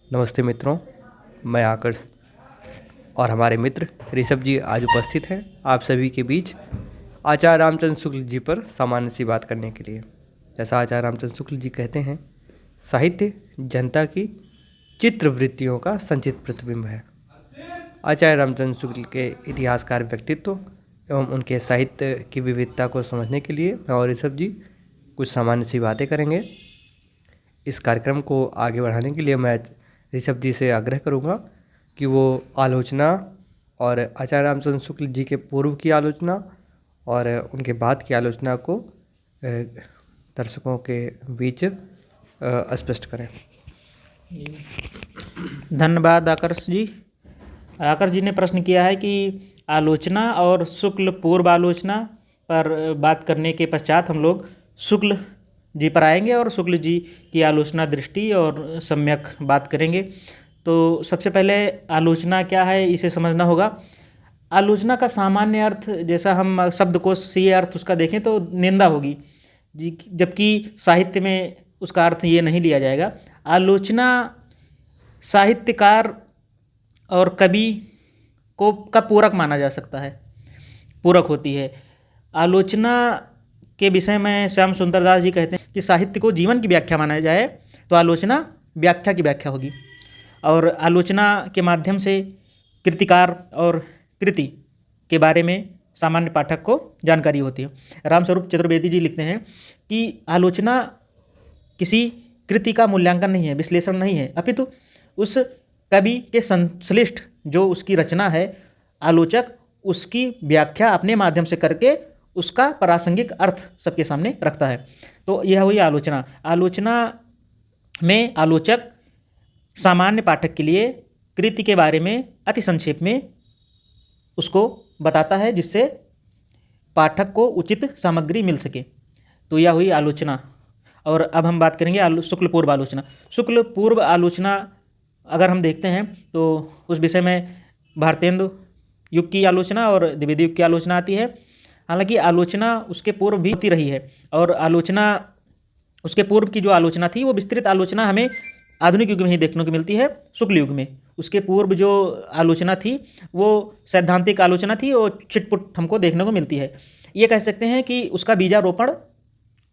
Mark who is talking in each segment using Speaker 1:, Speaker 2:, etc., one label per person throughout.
Speaker 1: नमस्ते मित्रों, मैं आकर्ष और हमारे मित्र ऋषभ जी आज उपस्थित हैं आप सभी के बीच आचार्य रामचंद्र शुक्ल जी पर सामान्य सी बात करने के लिए। जैसा आचार्य रामचंद्र शुक्ल जी कहते हैं, साहित्य जनता की चित्रवृत्तियों का संचित प्रतिबिंब है। आचार्य रामचंद्र शुक्ल के इतिहासकार व्यक्तित्व एवं उनके साहित्य की विविधता को समझने के लिए मैं और ऋषभ जी कुछ सामान्य सी बातें करेंगे। इस कार्यक्रम को आगे बढ़ाने के लिए मैं ऋषभ जी से आग्रह करूंगा कि वो आलोचना और आचार्य रामचंद्र शुक्ल जी के पूर्व की आलोचना और उनके बाद की आलोचना को दर्शकों के बीच स्पष्ट करें।
Speaker 2: धन्यवाद आकर्ष जी। आकर्ष जी ने प्रश्न किया है कि आलोचना और शुक्ल पूर्व आलोचना पर बात करने के पश्चात हम लोग शुक्ल जी पर आएंगे और शुक्ल जी की आलोचना दृष्टि और सम्यक बात करेंगे। तो सबसे पहले आलोचना क्या है इसे समझना होगा। आलोचना का सामान्य अर्थ जैसा हम शब्दकोश से अर्थ उसका देखें तो निंदा होगी जी, जबकि साहित्य में उसका अर्थ ये नहीं लिया जाएगा। आलोचना साहित्यकार और कवि को का पूरक माना जा सकता है, पूरक होती है। आलोचना के विषय में श्याम सुंदर दास जी कहते हैं कि साहित्य को जीवन की व्याख्या माना जाए तो आलोचना व्याख्या की व्याख्या होगी, और आलोचना के माध्यम से कृतिकार और कृति के बारे में सामान्य पाठक को जानकारी होती है। रामस्वरूप चतुर्वेदी जी लिखते हैं कि आलोचना किसी कृति का मूल्यांकन नहीं है, विश्लेषण नहीं है, अपितु उस कवि के संश्लिष्ट जो उसकी रचना है, आलोचक उसकी व्याख्या अपने माध्यम से करके उसका प्रासंगिक अर्थ सबके सामने रखता है। तो यह हुई आलोचना। आलोचना में आलोचक सामान्य पाठक के लिए कृति के बारे में अति संक्षेप में उसको बताता है जिससे पाठक को उचित सामग्री मिल सके। तो यह हुई आलोचना। और अब हम बात करेंगे शुक्ल पूर्व आलोचना। शुक्ल पूर्व आलोचना अगर हम देखते हैं तो उस विषय में भारतेंदु युग की आलोचना और द्विवेदी युग की आलोचना आती है। हालांकि आलोचना उसके पूर्व भी होती रही है, और आलोचना उसके पूर्व की जो आलोचना थी वो विस्तृत आलोचना हमें आधुनिक युग में ही देखने को मिलती है, शुक्ल युग में। उसके पूर्व जो आलोचना थी वो सैद्धांतिक आलोचना थी और छिटपुट हमको देखने को मिलती है। ये कह सकते हैं कि उसका बीजारोपण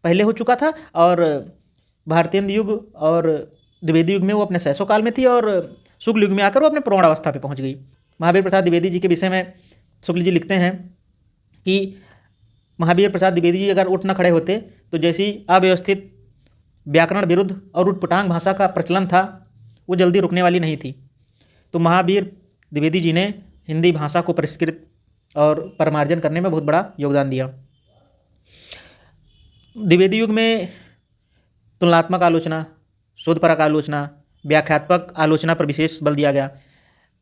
Speaker 2: पहले हो चुका था, और भारतेंदु युग और द्विवेदी युग में वो अपने शैशव काल में थी, और शुक्ल युग में आकर वो अपने प्रौढ़ावस्था पे पहुंच गई। महावीर प्रसाद द्विवेदी जी के विषय में शुक्ल जी लिखते हैं कि महावीर प्रसाद द्विवेदी जी अगर उठ न खड़े होते तो जैसी अव्यवस्थित व्याकरण विरुद्ध और उटपटांग भाषा का प्रचलन था वो जल्दी रुकने वाली नहीं थी। तो महावीर द्विवेदी जी ने हिंदी भाषा को परिष्कृत और परिमार्जन करने में बहुत बड़ा योगदान दिया। द्विवेदी युग में तुलनात्मक आलोचना, शोधपरक आलोचना, व्याख्यात्मक आलोचना पर विशेष बल दिया गया।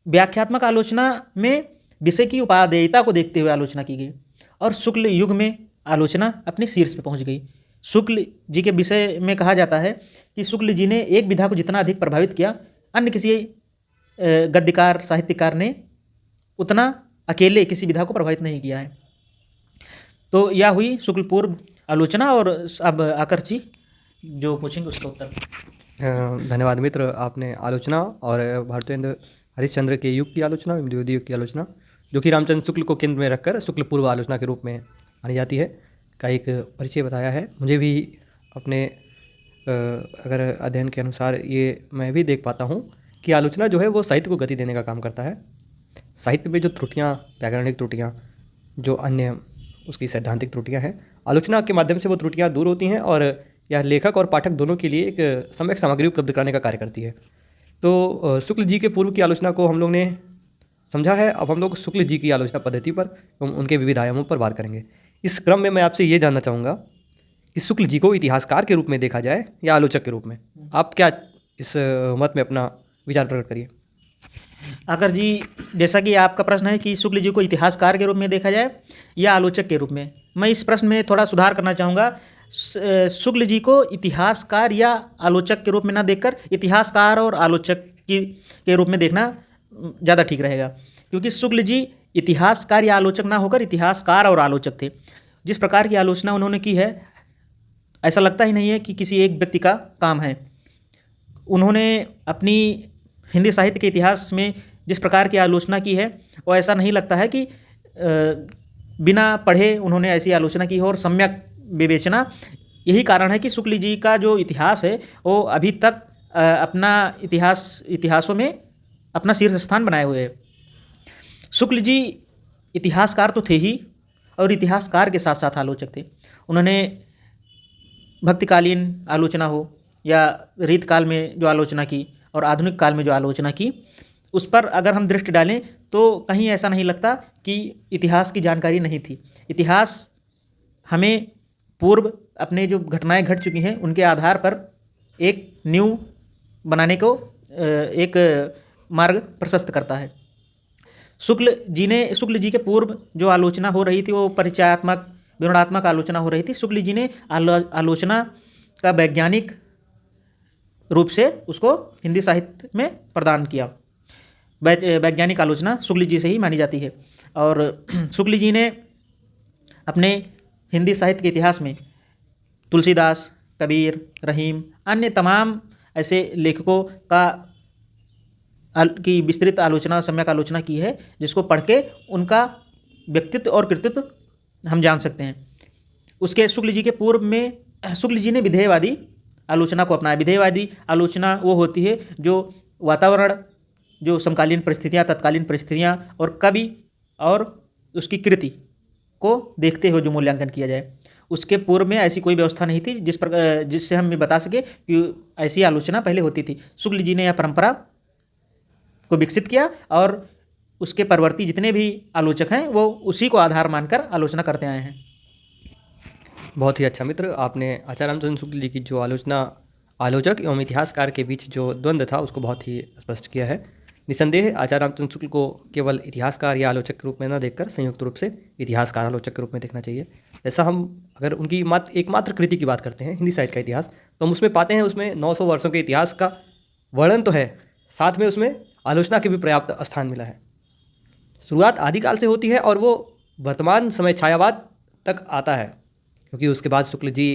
Speaker 2: व्याख्यात्मक आलोचना में विषय की उपादेयता को देखते हुए आलोचना की गई, और शुक्ल युग में आलोचना अपने शीर्ष पर पहुंच गई। शुक्ल जी के विषय में कहा जाता है कि शुक्ल जी ने एक विधा को जितना अधिक प्रभावित किया, अन्य किसी गद्यकार साहित्यकार ने उतना अकेले किसी विधा को प्रभावित नहीं किया है। तो यह हुई शुक्ल पूर्व आलोचना। और अब आकर्ष जी जो पूछेंगे उसका उत्तर।
Speaker 1: धन्यवाद मित्र, आपने आलोचना और भारतेंदु हरिश्चंद्र के युग की आलोचना, द्विवेदी युग की आलोचना, जो कि रामचंद्र शुक्ल को केंद्र में रखकर शुक्ल पूर्व आलोचना के रूप में मानी जाती है, का एक परिचय बताया है। मुझे भी अपने अगर अध्ययन के अनुसार ये मैं भी देख पाता हूँ कि आलोचना जो है वो साहित्य को गति देने का काम करता है। साहित्य में जो त्रुटियाँ, व्याकरणिक त्रुटियाँ, जो अन्य उसकी सैद्धांतिक त्रुटियाँ हैं, आलोचना के माध्यम से वो त्रुटियाँ दूर होती हैं और यह लेखक और पाठक दोनों के लिए एक सम्यक सामग्री उपलब्ध कराने का कार्य करती है। तो शुक्ल जी के पूर्व की आलोचना को हम लोग ने समझा है। अब हम लोग शुक्ल जी की आलोचना पद्धति पर उनके विविध आयामों पर बात करेंगे। इस क्रम में मैं आपसे ये जानना चाहूँगा कि शुक्ल जी को इतिहासकार के रूप में देखा जाए या आलोचक के रूप में, आप क्या इस मत में अपना विचार प्रकट करिए।
Speaker 2: अगर जी जैसा कि आपका प्रश्न है कि शुक्ल जी को इतिहासकार के रूप में देखा जाए या आलोचक के रूप में, मैं इस प्रश्न में थोड़ा सुधार करना चाहूँगा। शुक्ल जी को इतिहासकार या आलोचक के रूप में ना देखकर इतिहासकार और आलोचक के रूप में देखना ज़्यादा ठीक रहेगा, क्योंकि शुक्ल जी इतिहासकार या आलोचक ना होकर इतिहासकार और आलोचक थे। जिस प्रकार की आलोचना उन्होंने की है ऐसा लगता ही नहीं है कि किसी एक व्यक्ति का काम है। उन्होंने अपनी हिंदी साहित्य के इतिहास में जिस प्रकार की आलोचना की है, वो ऐसा नहीं लगता है कि बिना पढ़े उन्होंने ऐसी आलोचना की हो और सम्यक विवेचना। यही कारण है कि शुक्ल जी का जो इतिहास है वो अभी तक अपना इतिहासों में अपना शीर्ष स्थान बनाए हुए है। शुक्ल जी इतिहासकार तो थे ही, और इतिहासकार के साथ साथ आलोचक थे। उन्होंने भक्तिकालीन आलोचना हो या रीत काल में जो आलोचना की और आधुनिक काल में जो आलोचना की, उस पर अगर हम दृष्टि डालें तो कहीं ऐसा नहीं लगता कि इतिहास की जानकारी नहीं थी। इतिहास हमें पूर्व अपने जो घटनाएं घट चुकी हैं उनके आधार पर एक न्यू बनाने को एक मार्ग प्रशस्त करता है। शुक्ल जी के पूर्व जो आलोचना हो रही थी वो परिचयात्मक विवरणात्मक आलोचना हो रही थी। शुक्ल जी ने आलोचना का वैज्ञानिक रूप से उसको हिंदी साहित्य में प्रदान किया। वैज्ञानिक आलोचना शुक्ल जी से ही मानी जाती है। और शुक्ल जी ने अपने हिंदी साहित्य के इतिहास में तुलसीदास, कबीर, रहीम, अन्य तमाम ऐसे लेखकों की विस्तृत आलोचना, सम्यक आलोचना की है, जिसको पढ़ के उनका व्यक्तित्व और कृतित्व हम जान सकते हैं। उसके शुक्ल जी के पूर्व में शुक्ल जी ने विधेयवादी आलोचना को अपनाया। विधेयवादी आलोचना वो होती है जो वातावरण, जो समकालीन परिस्थितियाँ, तत्कालीन परिस्थितियाँ और कवि और उसकी कृति को देखते हुए जो मूल्यांकन किया जाए। उसके पूर्व में ऐसी कोई व्यवस्था नहीं थी जिससे हम ये बता सके कि ऐसी आलोचना पहले होती थी। शुक्ल जी ने यह परंपरा को विकसित किया और उसके परवर्ती जितने भी आलोचक हैं वो उसी को आधार मानकर आलोचना करते आए हैं।
Speaker 1: बहुत ही अच्छा मित्र, आपने आचार्य रामचंद्र शुक्ल जी की जो आलोचक एवं इतिहासकार के बीच जो द्वंद्व था उसको बहुत ही स्पष्ट किया है। निसंदेह आचार्य रामचंद्र शुक्ल को केवल इतिहासकार या आलोचक के रूप में न देखकर संयुक्त रूप से इतिहासकार आलोचक के रूप में देखना चाहिए। जैसा हम अगर उनकी एकमात्र कृति की बात करते हैं हिंदी साहित्य का इतिहास, तो हम उसमें पाते हैं उसमें 900 वर्षों के इतिहास का वर्णन तो है, साथ में उसमें आलोचना के भी पर्याप्त स्थान मिला है। शुरुआत आदिकाल से होती है और वो वर्तमान समय छायावाद तक आता है, क्योंकि उसके बाद शुक्ल जी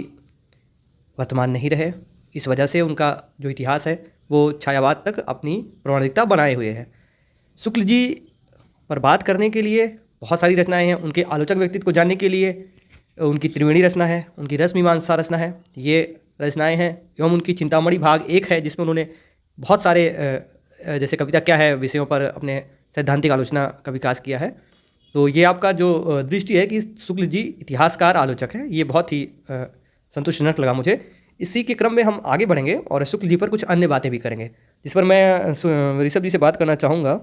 Speaker 1: वर्तमान नहीं रहे। इस वजह से उनका जो इतिहास है वो छायावाद तक अपनी प्रमाणिकता बनाए हुए है। शुक्ल जी पर बात करने के लिए बहुत सारी रचनाएं हैं। उनके आलोचक व्यक्तित्व को जानने के लिए उनकी त्रिवेणी रचना है, उनकी रस मीमांसा रचना है, ये रचनाएं हैं। एवं उनकी चिंतामणि भाग 1 है, जिसमें उन्होंने बहुत सारे जैसे कविता क्या है विषयों पर अपने सैद्धांतिक आलोचना का विकास किया है। तो ये आपका जो दृष्टि है कि शुक्ल जी इतिहासकार आलोचक हैं, ये बहुत ही संतुष्टिजनक लगा मुझे। इसी के क्रम में हम आगे बढ़ेंगे और शुक्ल जी पर कुछ अन्य बातें भी करेंगे, जिस पर मैं ऋषभ जी से बात करना चाहूँगा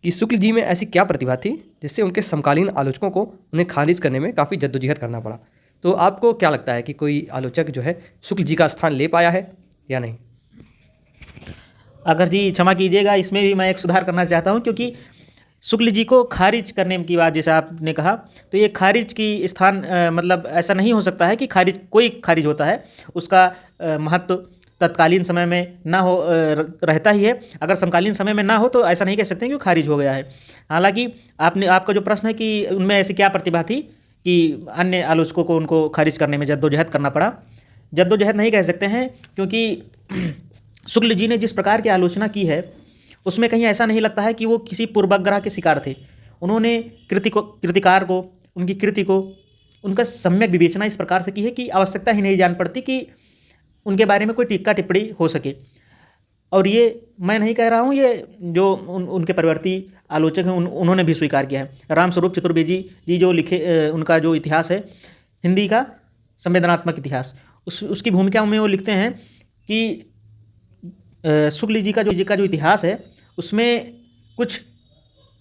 Speaker 1: कि शुक्ल जी में ऐसी क्या प्रतिभा थी जिससे उनके समकालीन आलोचकों को उन्हें खारिज करने में काफ़ी जद्दोजहद करना पड़ा। तो आपको क्या लगता है कि कोई आलोचक जो है शुक्ल जी का स्थान ले पाया है या नहीं?
Speaker 2: अगर जी क्षमा कीजिएगा, इसमें भी मैं एक सुधार करना चाहता हूँ, क्योंकि शुक्ल जी को खारिज करने की बात जैसे आपने कहा, तो ये खारिज की स्थान मतलब ऐसा नहीं हो सकता है कि कोई खारिज होता है, उसका महत्व तत्कालीन समय में ना हो रहता ही है। अगर समकालीन समय में ना हो तो ऐसा नहीं कह सकते कि वो खारिज हो गया है। हालांकि आपका जो प्रश्न है कि उनमें ऐसी क्या प्रतिभा थी कि अन्य आलोचकों को उनको खारिज करने में जद्दोजहद करना पड़ा। जद्दोजहद नहीं कह सकते हैं, क्योंकि शुक्ल जी ने जिस प्रकार की आलोचना की है उसमें कहीं ऐसा नहीं लगता है कि वो किसी पूर्वाग्रह के शिकार थे। उन्होंने कृतिकार को, उनकी कृति को, उनका सम्यक विवेचना इस प्रकार से की है कि आवश्यकता ही नहीं जान पड़ती कि उनके बारे में कोई टीका टिप्पणी हो सके। और ये मैं नहीं कह रहा हूँ, ये जो उनके परवर्ती आलोचक हैं उन्होंने भी स्वीकार किया है। रामस्वरूप चतुर्वेदी जी जो लिखे, उनका जो इतिहास है हिंदी का संवेदनात्मक इतिहास, उसकी भूमिका में वो लिखते हैं कि शुक्ल जी का जो इतिहास है उसमें कुछ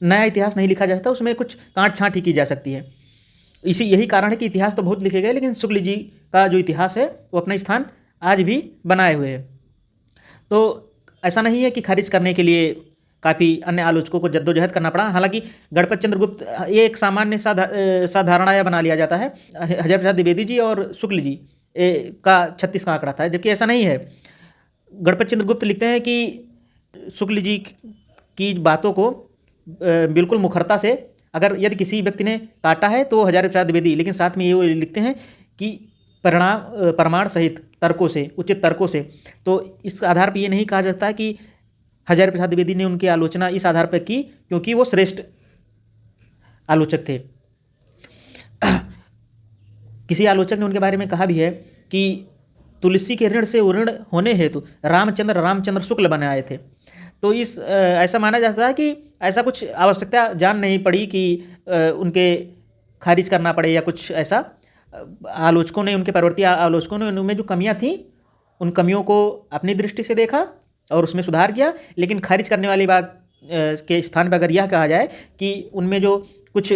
Speaker 2: नया इतिहास नहीं लिखा जा सकता, उसमें कुछ काट छाँट ही की जा सकती है। यही कारण है कि इतिहास तो बहुत लिखे गए, लेकिन शुक्ल जी का जो इतिहास है वो अपना स्थान आज भी बनाए हुए है। तो ऐसा नहीं है कि खारिज करने के लिए काफ़ी अन्य आलोचकों को जद्दोजहद करना पड़ा। हालांकि गणपत चंद्र गुप्त, ये एक सामान्य साधारणा या बना लिया जाता है, हज़ार प्रसाद द्विवेदी जी और शुक्ल जी का 36 का आंकड़ा था, जबकि ऐसा नहीं है। गणपत चंद्र गुप्त लिखते हैं कि शुक्ल जी की बातों को बिल्कुल मुखरता से, अगर यदि किसी व्यक्ति ने काटा है तो हज़ार प्रसाद द्विवेदी, लेकिन साथ में ये लिखते हैं कि प्रमाण सहित तर्कों से, उचित तर्कों से। तो इस आधार पर ये नहीं कहा जाता कि हजारी प्रसाद द्विवेदी ने उनकी आलोचना इस आधार पर की क्योंकि वो श्रेष्ठ आलोचक थे। किसी आलोचक ने उनके बारे में कहा भी है कि तुलसी के ऋण से ऋण होने हेतु रामचंद्र शुक्ल बने आए थे। तो ऐसा माना जाता है कि ऐसा कुछ आवश्यकता जान नहीं पड़ी कि उनके खारिज करना पड़े या कुछ ऐसा। आलोचकों ने, उनके परवर्ती आलोचकों ने उनमें जो कमियां थी उन कमियों को अपनी दृष्टि से देखा और उसमें सुधार किया। लेकिन खारिज करने वाली बात के स्थान पर अगर यह कहा जाए कि उनमें जो कुछ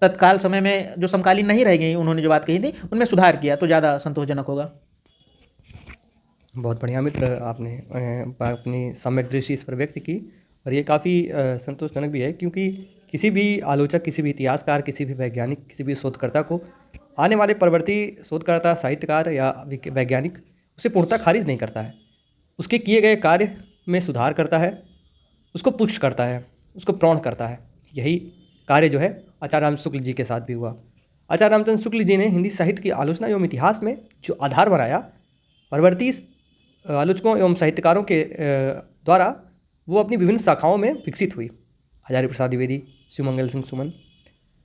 Speaker 2: तत्काल समय में जो समकालीन नहीं रह गई, उन्होंने जो बात कही थी उनमें सुधार किया, तो ज़्यादा संतोषजनक होगा।
Speaker 1: बहुत बढ़िया मित्र, आपने अपनी सम्यक दृष्टि इस पर व्यक्त की और ये काफ़ी संतोषजनक भी है, क्योंकि किसी भी आलोचक, किसी भी इतिहासकार, किसी भी वैज्ञानिक, किसी भी शोधकर्ता को आने वाले परवर्ती शोधकर्ता, साहित्यकार या वैज्ञानिक उसे पूर्णतः खारिज नहीं करता है। उसके किए गए कार्य में सुधार करता है, उसको पुष्ट करता है, उसको प्रौढ़ करता है। यही कार्य जो है आचार्य रामचंद्र शुक्ल जी के साथ भी हुआ। आचार्य रामचंद्र शुक्ल जी ने हिंदी साहित्य की आलोचना एवं इतिहास में जो आधार बनाया, परवर्ती आलोचकों एवं साहित्यकारों के द्वारा वो अपनी विभिन्न शाखाओं में विकसित हुई। हजारी प्रसाद द्विवेदी, शिवमंगल सिंह सुमन,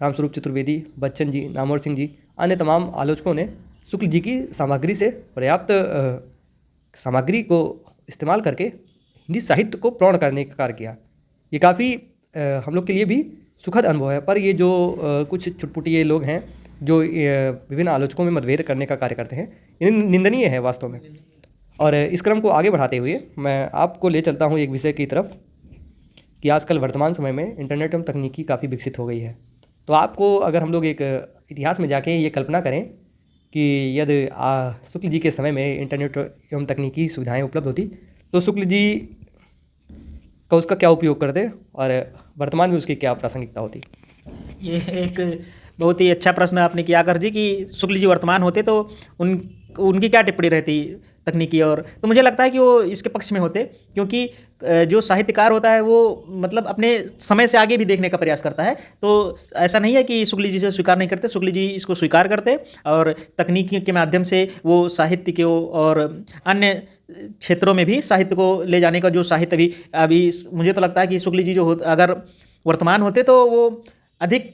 Speaker 1: रामस्वरूप चतुर्वेदी, बच्चन जी, नामवर सिंह जी, अन्य तमाम आलोचकों ने शुक्ल जी की सामग्री से पर्याप्त सामग्री को इस्तेमाल करके हिंदी साहित्य को प्रौढ़ करने का कार्य किया। ये काफ़ी हम लोग के लिए भी सुखद अनुभव है। पर ये जो कुछ चुटपुटिये लोग हैं जो विभिन्न आलोचकों में मतभेद करने का कार्य करते हैं, ये निंदनीय है वास्तव में। और इस क्रम को आगे बढ़ाते हुए मैं आपको ले चलता हूँ एक विषय की तरफ कि आजकल वर्तमान समय में इंटरनेट एवं तकनीकी काफ़ी विकसित हो गई है। तो आपको अगर हम लोग एक इतिहास में जाके ये कल्पना करें कि यदि शुक्ल जी के समय में इंटरनेट एवं तकनीकी सुविधाएं उपलब्ध होती तो शुक्ल जी का उसका क्या उपयोग करते और वर्तमान में उसकी क्या प्रासंगिकता होती?
Speaker 2: ये एक बहुत ही अच्छा प्रश्न आपने किया आकर जी कि शुक्ल जी वर्तमान होते तो उनकी क्या टिप्पणी रहती तकनीकी। और तो मुझे लगता है कि वो इसके पक्ष में होते, क्योंकि जो साहित्यकार होता है वो मतलब अपने समय से आगे भी देखने का प्रयास करता है। तो ऐसा नहीं है कि शुक्ल जी से स्वीकार नहीं करते, शुक्ल जी इसको स्वीकार करते और तकनीकी के माध्यम से वो साहित्य के और अन्य क्षेत्रों में भी साहित्य को ले जाने का जो साहित्य अभी मुझे तो लगता है कि शुक्ल जी जो अगर वर्तमान होते तो वो अधिक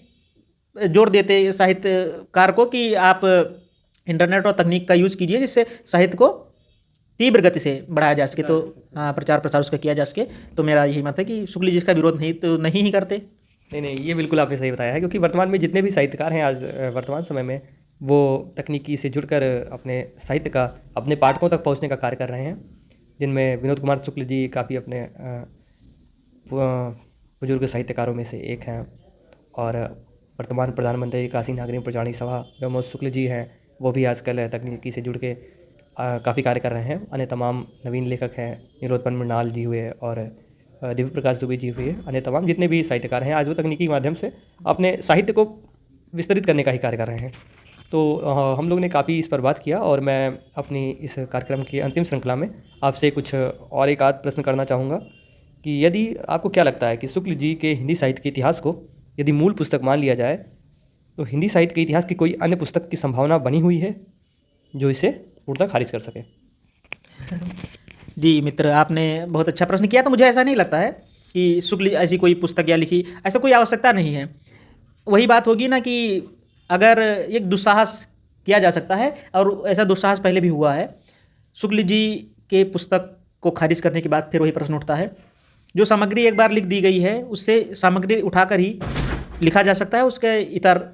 Speaker 2: जोर देते साहित्यकार को कि आप इंटरनेट और तकनीक का यूज़ कीजिए जिससे साहित्य को तीव्र गति से बढ़ाया जा सके। तो हाँ, प्रचार प्रसार उसका किया जा सके। तो मेरा यही मत है कि शुक्ल जी इसका विरोध नहीं ही करते।
Speaker 1: नहीं, ये बिल्कुल आपने सही बताया है, क्योंकि वर्तमान में जितने भी साहित्यकार हैं आज वर्तमान समय में वो तकनीकी से जुड़कर अपने साहित्य का अपने पाठकों तक पहुंचने का कार्य कर रहे हैं, जिनमें विनोद कुमार शुक्ल जी काफ़ी अपने बुजुर्ग साहित्यकारों में से एक हैं। और वर्तमान प्रधानमंत्री काशी नागरिक प्रचारणी सभा प्रमोद शुक्ल जी हैं, वो भी आजकल तकनीकी से जुड़ के काफ़ी कार्य कर रहे हैं। अन्य तमाम नवीन लेखक हैं, निरोत्पन मृणाल जी हुए और दिव्य प्रकाश दुबे जी हुए, अन्य तमाम जितने भी साहित्यकार हैं आज वो तकनीकी के माध्यम से अपने साहित्य को विस्तृत करने का ही कार्य कर रहे हैं। तो हम लोग ने काफ़ी इस पर बात किया और मैं अपनी इस कार्यक्रम की अंतिम श्रृंखला में आपसे कुछ और एक आध प्रश्न करना चाहूँगा कि यदि आपको क्या लगता है कि शुक्ल जी के हिंदी साहित्य के इतिहास को यदि मूल पुस्तक मान लिया जाए तो हिंदी साहित्य के इतिहास की कोई अन्य पुस्तक की संभावना बनी हुई है जो इसे पूर्णतः खारिज कर सके?
Speaker 2: जी मित्र, आपने बहुत अच्छा प्रश्न किया। तो मुझे ऐसा नहीं लगता है कि शुक्ल ऐसी कोई पुस्तक या लिखी, ऐसा कोई आवश्यकता नहीं है। वही बात होगी ना कि अगर एक दुस्साहस किया जा सकता है और ऐसा दुस्साहस पहले भी हुआ है। शुक्ल जी के पुस्तक को खारिज करने के बाद फिर वही प्रश्न उठता है, जो सामग्री एक बार लिख दी गई है उससे सामग्री उठाकर ही लिखा जा सकता है। उसके इतर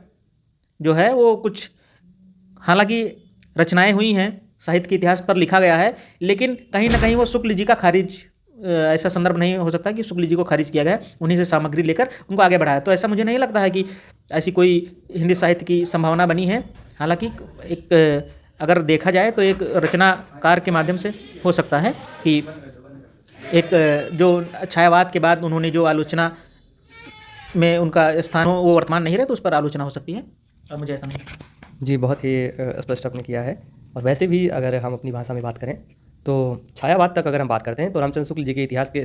Speaker 2: जो है वो कुछ, हालांकि रचनाएं हुई हैं, साहित्य के इतिहास पर लिखा गया है, लेकिन कहीं ना कहीं वो शुक्ल जी का खारिज, ऐसा संदर्भ नहीं हो सकता कि शुक्ल जी को खारिज किया गया, उन्हीं से सामग्री लेकर उनको आगे बढ़ाया। तो ऐसा मुझे नहीं लगता है कि ऐसी कोई हिंदी साहित्य की संभावना बनी है। हालांकि एक अगर देखा जाए तो एक रचनाकार के माध्यम से हो सकता है कि एक जो छायावाद के बाद उन्होंने जो आलोचना में उनका स्थान हो वो वर्तमान नहीं रहे, तो उस पर आलोचना हो सकती है। और मुझे ऐसा नहीं लगता।
Speaker 1: जी, बहुत ही स्पष्ट आपने किया है। और वैसे भी अगर हम अपनी भाषा में बात करें तो छायावाद तक अगर हम बात करते हैं तो रामचंद्र शुक्ल जी के इतिहास के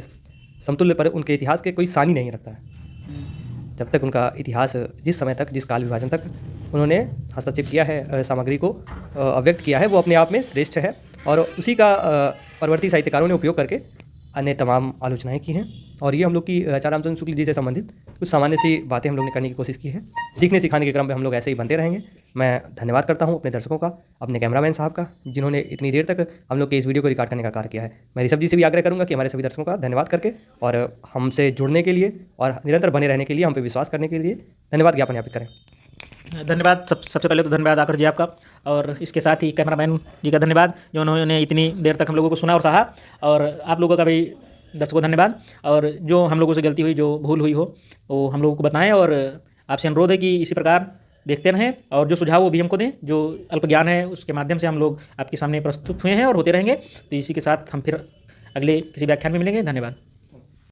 Speaker 1: समतुल्य पर उनके इतिहास के कोई सानी नहीं रखता है। जब तक उनका इतिहास, जिस समय तक, जिस काल विभाजन तक उन्होंने हस्तक्षेप किया है, सामग्री को अव्यक्त किया है, वो अपने आप में श्रेष्ठ है और उसी का परवर्ती साहित्यकारों ने उपयोग करके अन्य तमाम आलोचनाएं की हैं। और ये हम लोग की आचार्य रामचंद्र शुक्ल जी से संबंधित कुछ सामान्य सी बातें हम लोग ने करने की कोशिश की है। सीखने सिखाने के क्रम में हम लोग ऐसे ही बनते रहेंगे। मैं धन्यवाद करता हूँ अपने दर्शकों का, अपने कैमरामैन साहब का, जिन्होंने इतनी देर तक हम लोग के इस वीडियो को रिकॉर्ड करने का कार्य किया है। मैं ऋषभ जी से भी आग्रह करूँगा कि हमारे सभी दर्शकों का धन्यवाद करके और हमसे जुड़ने के लिए और निरंतर बने रहने के लिए, हम पे विश्वास करने के लिए धन्यवाद ज्ञापन यापित करें।
Speaker 2: धन्यवाद। सबसे पहले तो धन्यवाद आकर जी आपका, और इसके साथ ही कैमरामैन जी का धन्यवाद जो उन्होंने इतनी देर तक हम लोगों को सुना और सहा, और आप लोगों का भी दर्शकों धन्यवाद। और जो हम लोगों से गलती हुई, जो भूल हुई हो, वो हम लोगों को बताएं, और आपसे अनुरोध है कि इसी प्रकार देखते रहें, और जो सुझाव वो भी हमको दें। जो अल्प ज्ञान है उसके माध्यम से हम लोग आपके सामने प्रस्तुत हुए हैं और होते रहेंगे। तो इसी के साथ हम फिर अगले किसी व्याख्यान में मिलेंगे। धन्यवाद।